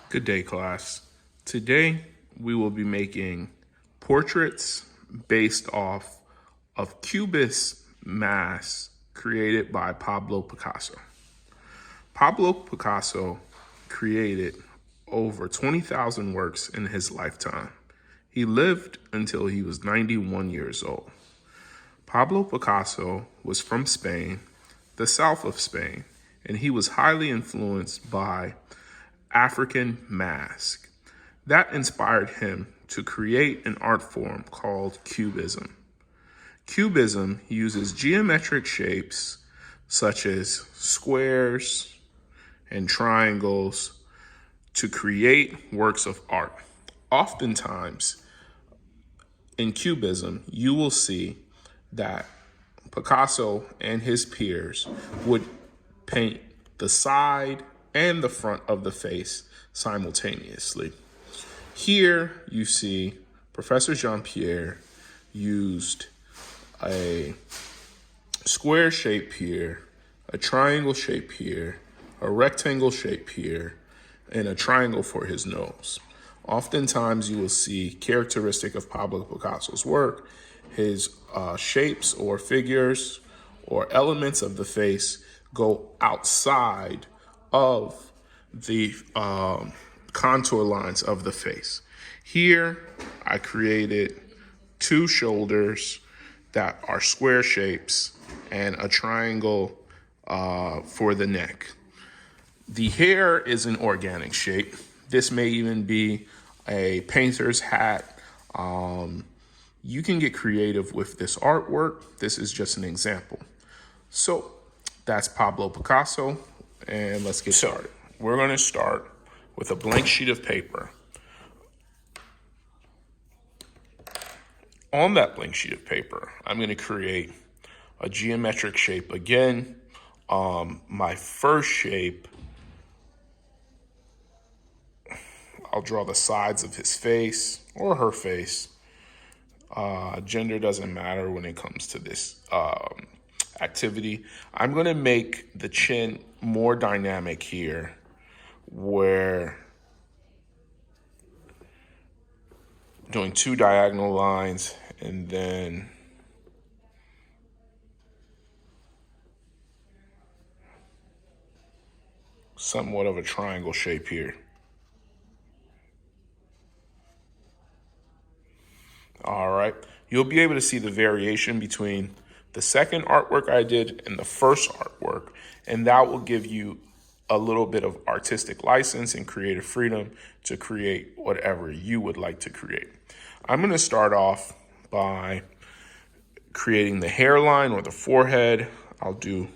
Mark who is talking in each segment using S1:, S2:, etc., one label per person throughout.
S1: Good day, class. Today, we will be making portraits based off of Cubist masks created by Pablo Picasso. Pablo Picasso created over 20,000 works in his lifetime. He lived until he was 91 years old. Pablo Picasso was from Spain, the south of Spain, and he was highly influenced by African mask. That inspired him to create an art form called Cubism. Cubism uses geometric shapes such as squares and triangles to create works of art. Oftentimes, in Cubism, you will see that Picasso and his peers would paint the side and the front of the face simultaneously. Here you see Professor Jean-Pierre used a square shape here, a triangle shape here, a rectangle shape here, and a triangle for his nose. Oftentimes you will see characteristic of Pablo Picasso's work, his shapes or figures or elements of the face go outside of the contour lines of the face. Here, I created two shoulders that are square shapes and a triangle for the neck. The hair is an organic shape. This may even be a painter's hat. You can get creative with this artwork. This is just an example. So that's Pablo Picasso, and let's get started. We're going to start with a blank sheet of paper. On that blank sheet of paper, I'm going to create a geometric shape again. My first shape, I'll draw the sides of his face or her face. Gender doesn't matter when it comes to this activity. I'm going to make the chin more dynamic here, where doing two diagonal lines and then somewhat of a triangle shape here. All right, you'll be able to see the variation between the second artwork I did and the first artwork, and that will give you a little bit of artistic license and creative freedom to create whatever you would like to create. I'm going to start off by creating the hairline or the forehead. I'll do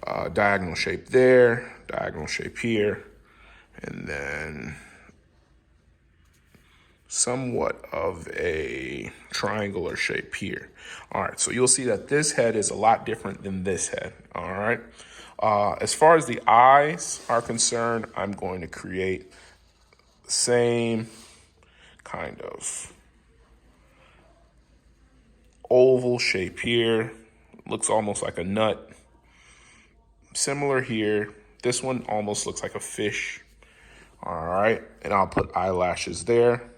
S1: a diagonal shape there, diagonal shape here, and then somewhat of a triangular shape here. All right, so you'll see that this head is a lot different than this head. All right. As far as the eyes are concerned, I'm going to create the same kind of oval shape here. Looks almost like a nut. Similar here. This one almost looks like a fish. All right, and I'll put eyelashes there.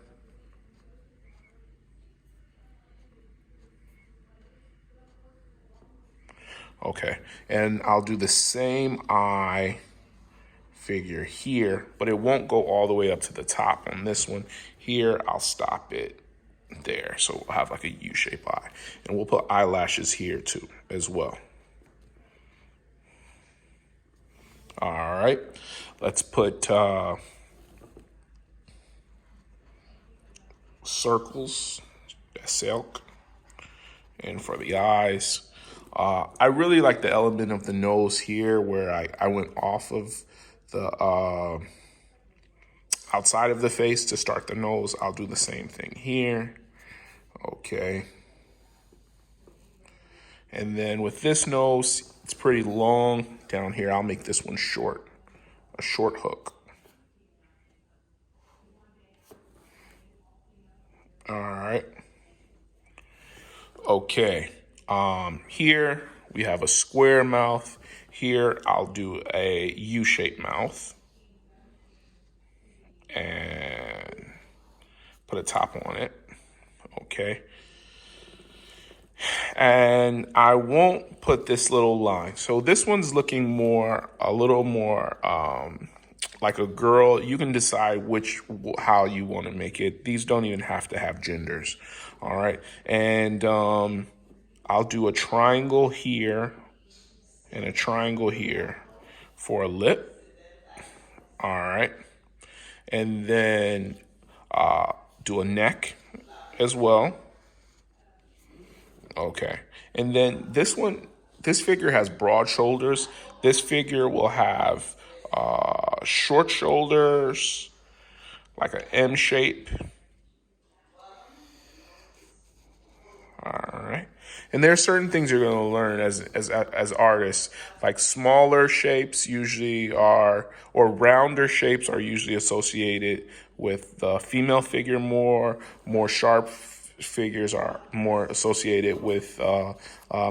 S1: Okay, and I'll do the same eye figure here, but it won't go all the way up to the top on this one. Here, I'll stop it there, so we'll have like a U-shaped eye. And we'll put eyelashes here too, as well. All right, let's put circles, silk, and for the eyes. I really like the element of the nose here where I went off of the outside of the face to start the nose. I'll do the same thing here. Okay. And then with this nose, it's pretty long down here. I'll make this one short, a short hook. All right. Okay. Here we have a square mouth. Here I'll do a U-shaped mouth. Put a top on it. Okay. And I won't put this little line. So this one's looking a little more like a girl. You can decide how you want to make it. These don't even have to have genders. All right. And I'll do a triangle here and a triangle here for a lip. All right. And then do a neck as well. Okay. And then this figure has broad shoulders. This figure will have short shoulders, like an M shape. All right. And there are certain things you're going to learn as artists, like smaller shapes usually or rounder shapes are usually associated with the female figure more sharp figures are more associated with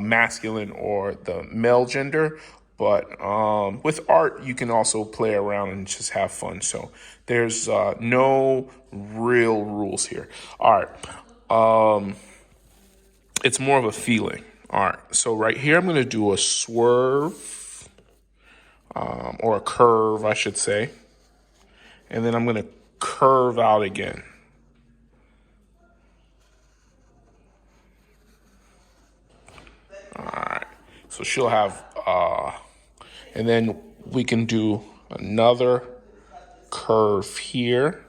S1: masculine or the male gender. But with art, you can also play around and just have fun. So there's no real rules here. All right. It's more of a feeling. All right. So right here, I'm going to do a swerve or a curve, I should say. And then I'm going to curve out again. All right. So she'll have, and then we can do another curve here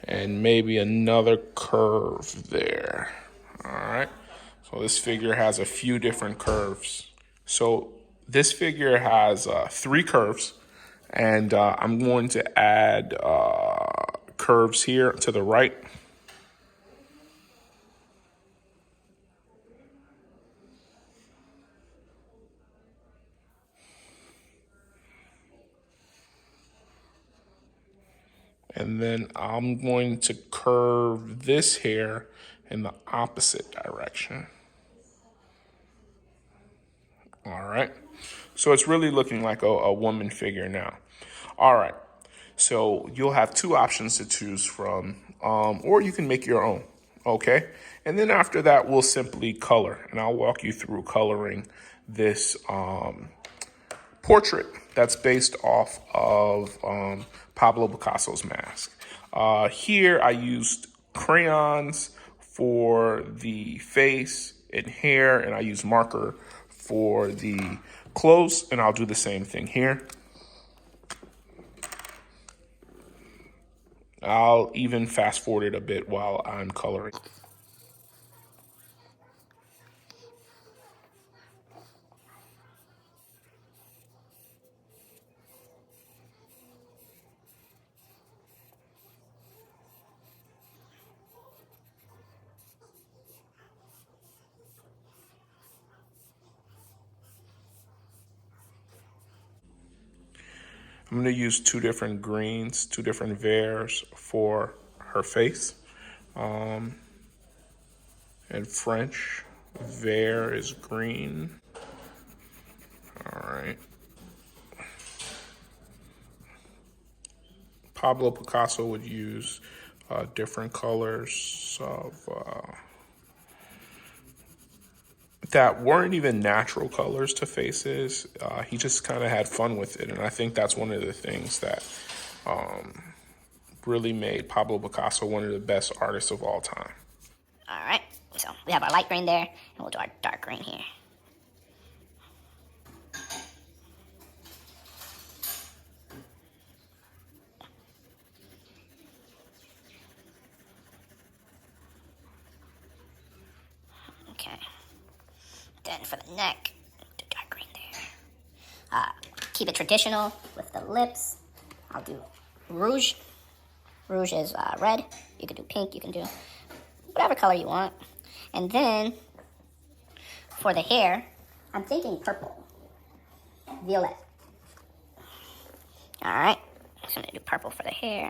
S1: and maybe another curve there. All right. So this figure has a few different curves. So this figure has 3 curves, and I'm going to add curves here to the right. And then I'm going to curve this hair in the opposite direction. All right. So it's really looking like a woman figure now. All right. So you'll have 2 options to choose from, or you can make your own. Okay. And then after that, we'll simply color, and I'll walk you through coloring this portrait that's based off of Pablo Picasso's mask. Here I used crayons for the face and hair, and I used marker for the clothes, and I'll do the same thing here. I'll even fast forward it a bit while I'm coloring. I'm going to use 2 different greens, 2 different verts for her face. And French, vert is green. All right. Pablo Picasso would use different colors of that weren't even natural colors to faces. He just kind of had fun with it. And I think that's one of the things that really made Pablo Picasso one of the best artists of all time.
S2: All right, so we have our light green there, and we'll do our dark green here. Okay, then for the neck, do dark green there. Keep it traditional with the lips. I'll do rouge. Rouge is red. You can do pink, you can do whatever color you want. And then for the hair, I'm thinking purple, violet. All right, so I'm gonna do purple for the hair.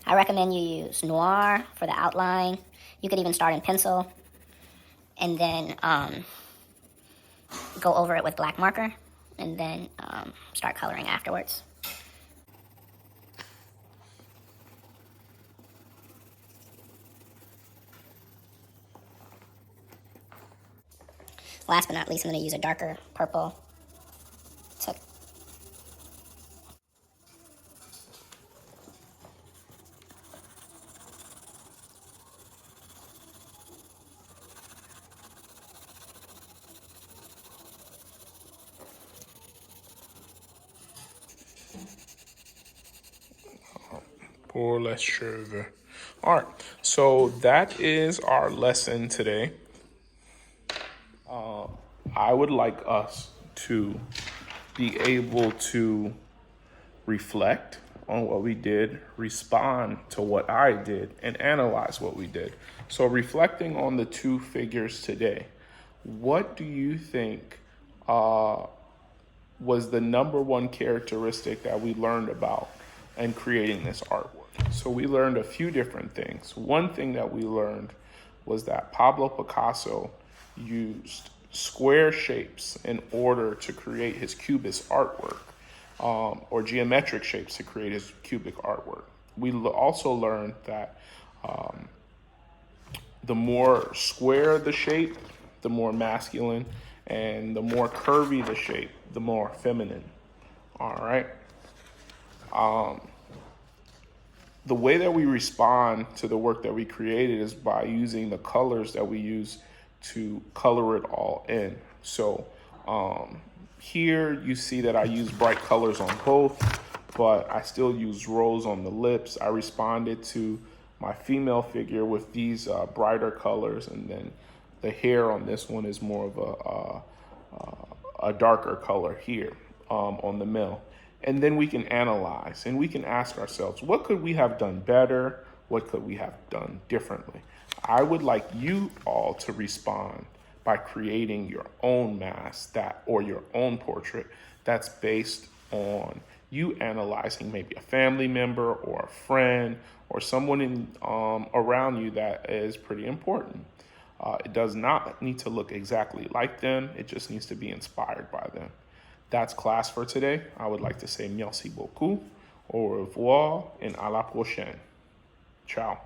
S2: I recommend you use noir for the outline. You could even start in pencil and then go over it with black marker and then start coloring afterwards. Last but not least, I'm going to use a darker purple to
S1: Pour les cheveux. All right, so that is our lesson today. I would like us to be able to reflect on what we did, respond to what I did, and analyze what we did. So, reflecting on the two figures today, what do you think was the number one characteristic that we learned about in creating this artwork? So, we learned a few different things. One thing that we learned was that Pablo Picasso used square shapes in order to create his cubist artwork, or geometric shapes to create his cubic artwork. We also learned that the more square the shape, the more masculine, and the more curvy the shape, the more feminine. All right. The way that we respond to the work that we created is by using the colors that we use to color it all in. So here you see that I use bright colors on both, but I still use rose on the lips. I responded to my female figure with these brighter colors, and then the hair on this one is more of a darker color here on the male. And then we can analyze and we can ask ourselves, what could we have done better? What could we have done differently? I would like you all to respond by creating your own mask or your own portrait that's based on you analyzing maybe a family member or a friend or someone around you that is pretty important. It does not need to look exactly like them. It just needs to be inspired by them. That's class for today. I would like to say merci beaucoup, au revoir, and à la prochaine. Ciao.